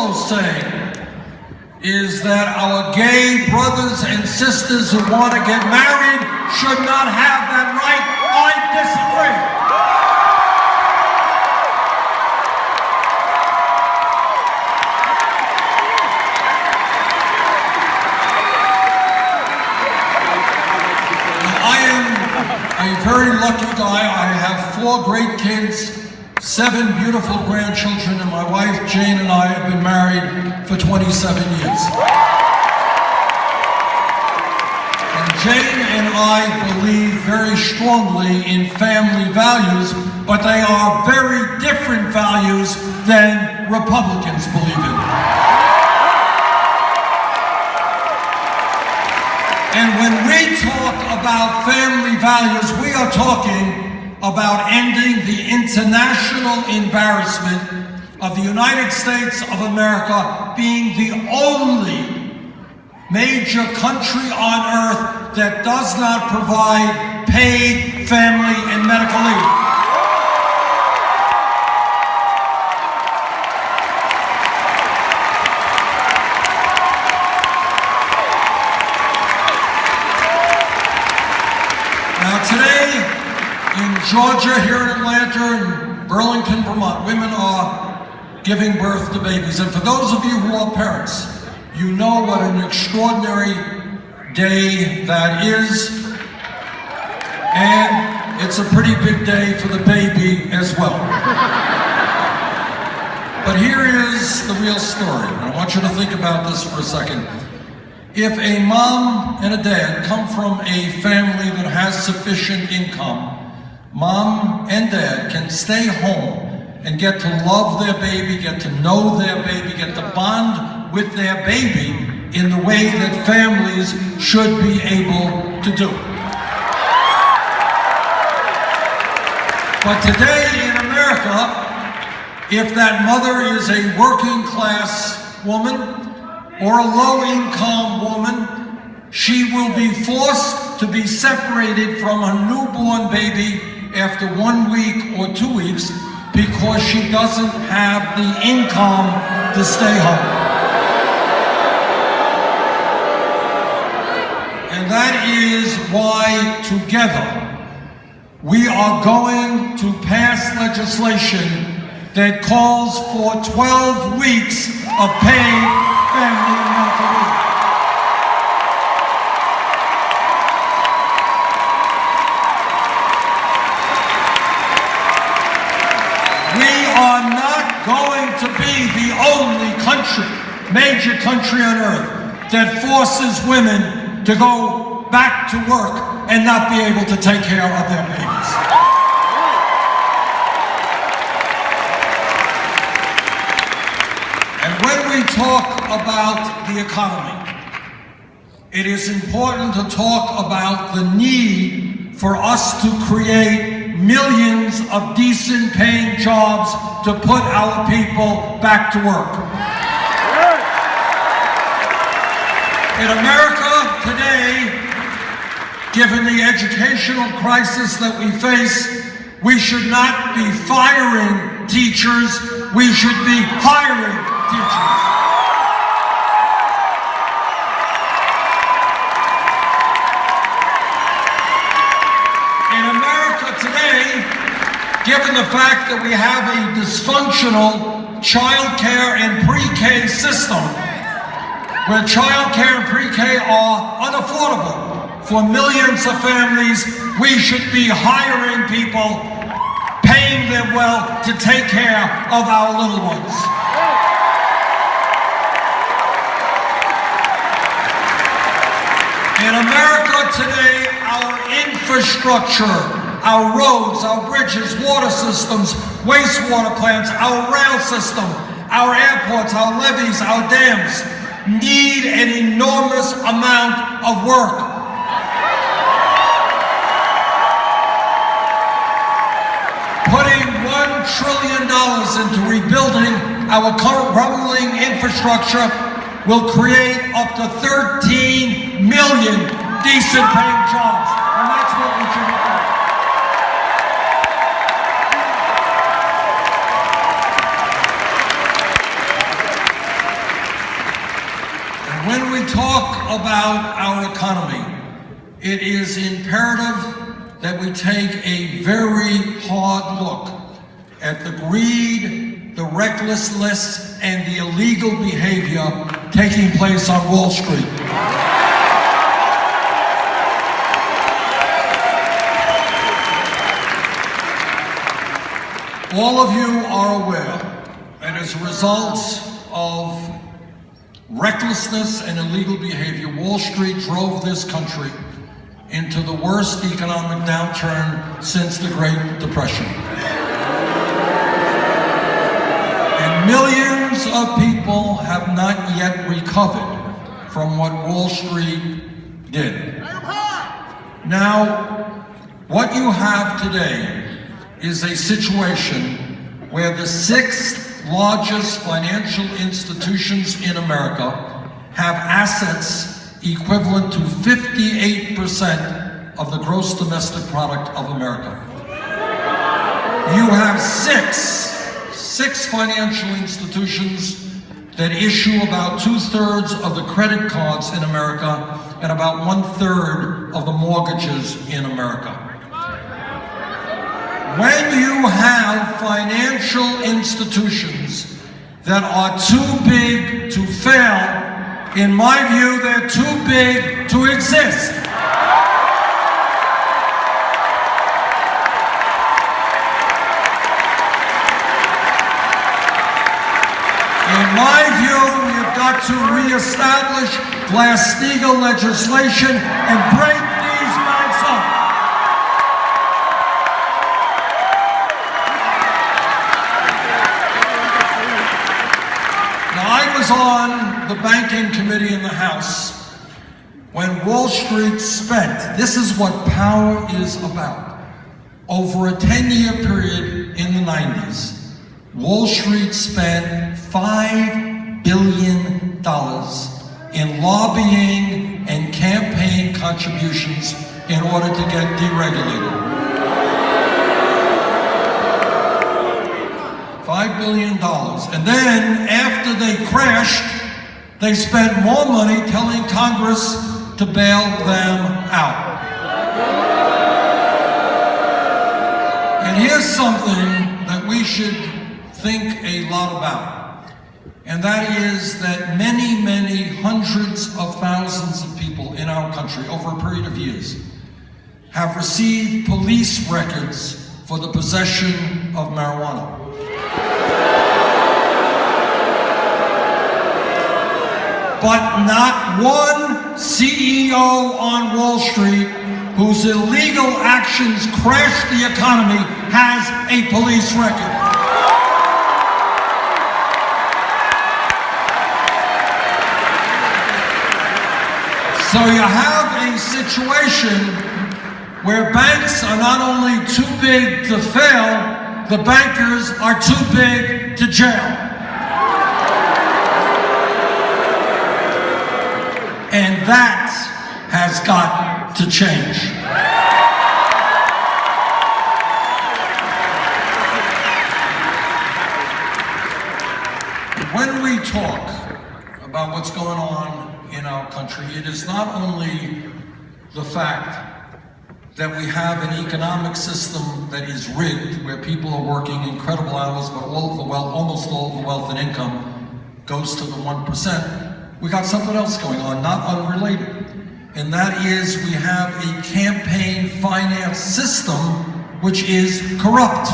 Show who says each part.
Speaker 1: also say is that our gay brothers and sisters who want to get married should not have that right. I disagree. I'm a very lucky guy. I have 4 great kids, 7 beautiful grandchildren, and my wife Jane and I have been married for 27 years. And Jane and I believe very strongly in family values, but they are very different values than Republicans believe in. And when we talk about family values, we are talking about ending the international embarrassment of the United States of America being the only major country on earth that does not provide paid family and medical leave. Today, in Georgia, here in Atlanta, and Burlington, Vermont, women are giving birth to babies. And for those of you who are parents, you know what an extraordinary day that is. And it's a pretty big day for the baby as well. But here is the real story. I want you to think about this for a second. If a mom and a dad come from a family that has sufficient income, mom and dad can stay home and get to love their baby, get to know their baby, get to bond with their baby in the way that families should be able to do. But today in America, if that mother is a working class woman, or a low-income woman, she will be forced to be separated from her newborn baby after 1 week or 2 weeks because she doesn't have the income to stay home. And that is why together we are going to pass legislation that calls for 12 weeks of paid family and medical leave. We are not going to be the only country, major country on earth, that forces women to go back to work and not be able to take care of their babies. And when we talk about the economy, it is important to talk about the need for us to create millions of decent paying jobs to put our people back to work. In America today, given the educational crisis that we face, we should not be firing teachers, we should be hiring teachers. In America today, given the fact that we have a dysfunctional child care and pre-K system, where child care and pre-K are unaffordable for millions of families, we should be hiring people, paying them well to take care of our little ones. In America today, our infrastructure, our roads, our bridges, water systems, wastewater plants, our rail system, our airports, our levees, our dams need an enormous amount of work. Putting $1 trillion into rebuilding our crumbling infrastructure will create up to 13 million decent paying jobs. And that's what we should do. When we talk about our economy, it is imperative that we take a very hard look at the greed, the recklessness, and the illegal behavior taking place on Wall Street. All of you are aware that as a result of recklessness and illegal behavior, Wall Street drove this country into the worst economic downturn since the Great Depression. And millions of people have not yet recovered from what Wall Street did. Now, what you have today is a situation where the 6th largest financial institutions in America have assets equivalent to 58% of the gross domestic product of America. You have six financial institutions that issue about 2/3 of the credit cards in America and about 1/3 of the mortgages in America. When you have financial institutions that are too big to fail, in my view, they're too big to exist. In my view, we've got to reestablish Glass-Steagall legislation and break these banks up. I was on the banking committee in the House when Wall Street spent, this is what power is about, over a 10-year period in the 90s, Wall Street spent $5 billion in lobbying and campaign contributions in order to get deregulated. $5 billion. And then, after they crashed, they spent more money telling Congress to bail them out. And here's something that we should think a lot about. And that is that many, many hundreds of thousands of people in our country over a period of years have received police records for the possession of marijuana. But not one CEO on Wall Street whose illegal actions crashed the economy has a police record. So you have a situation where banks are not only too big to fail, the bankers are too big to jail. And that has got to change. When we talk about what's going on in our country, it is not only the fact that we have an economic system that is rigged, where people are working incredible hours, but all of the wealth, almost all of the wealth and income goes to the 1%. We got something else going on, not unrelated. And that is we have a campaign finance system which is corrupt.